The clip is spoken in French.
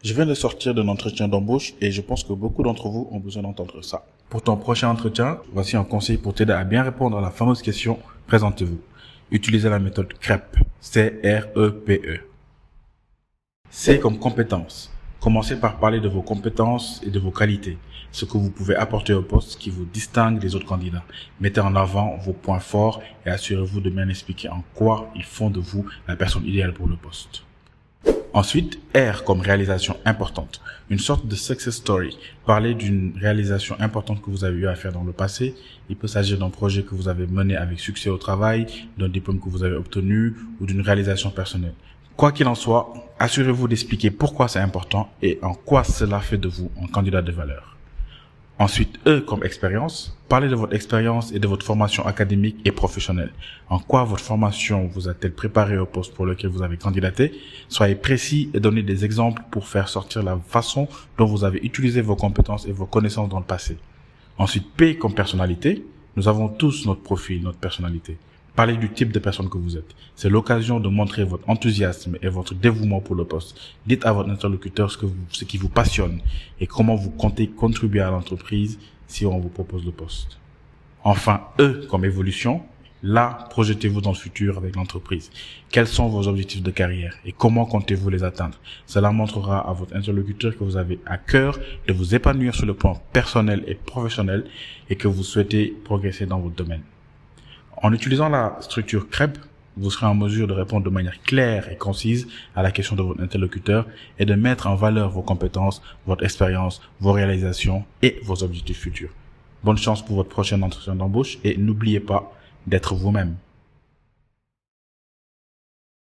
Je viens de sortir d'un entretien d'embauche et je pense que beaucoup d'entre vous ont besoin d'entendre ça. Pour ton prochain entretien, voici un conseil pour t'aider à bien répondre à la fameuse question « Présentez-vous ». Utilisez la méthode CREPE, C-R-E-P-E. C comme compétences. Commencez par parler de vos compétences et de vos qualités, ce que vous pouvez apporter au poste qui vous distingue des autres candidats. Mettez en avant vos points forts et assurez-vous de bien expliquer en quoi ils font de vous la personne idéale pour le poste. Ensuite, R comme réalisation importante. Une sorte de success story. Parlez d'une réalisation importante que vous avez eu à faire dans le passé. Il peut s'agir d'un projet que vous avez mené avec succès au travail, d'un diplôme que vous avez obtenu ou d'une réalisation personnelle. Quoi qu'il en soit, assurez-vous d'expliquer pourquoi c'est important et en quoi cela fait de vous un candidat de valeur. Ensuite, E comme expérience. Parlez de votre expérience et de votre formation académique et professionnelle. En quoi votre formation vous a-t-elle préparé au poste pour lequel vous avez candidaté? Soyez précis et donnez des exemples pour faire sortir la façon dont vous avez utilisé vos compétences et vos connaissances dans le passé. Ensuite, P comme personnalité. Nous avons tous notre profil, notre personnalité. Parlez du type de personne que vous êtes. C'est l'occasion de montrer votre enthousiasme et votre dévouement pour le poste. Dites à votre interlocuteur ce qui vous passionne et comment vous comptez contribuer à l'entreprise si on vous propose le poste. Enfin, E comme évolution. Là, projetez-vous dans le futur avec l'entreprise. Quels sont vos objectifs de carrière et comment comptez-vous les atteindre? Cela montrera à votre interlocuteur que vous avez à cœur de vous épanouir sur le plan personnel et professionnel et que vous souhaitez progresser dans votre domaine. En utilisant la structure CREPE, vous serez en mesure de répondre de manière claire et concise à la question de votre interlocuteur et de mettre en valeur vos compétences, votre expérience, vos réalisations et vos objectifs futurs. Bonne chance pour votre prochain entretien d'embauche et n'oubliez pas d'être vous-même.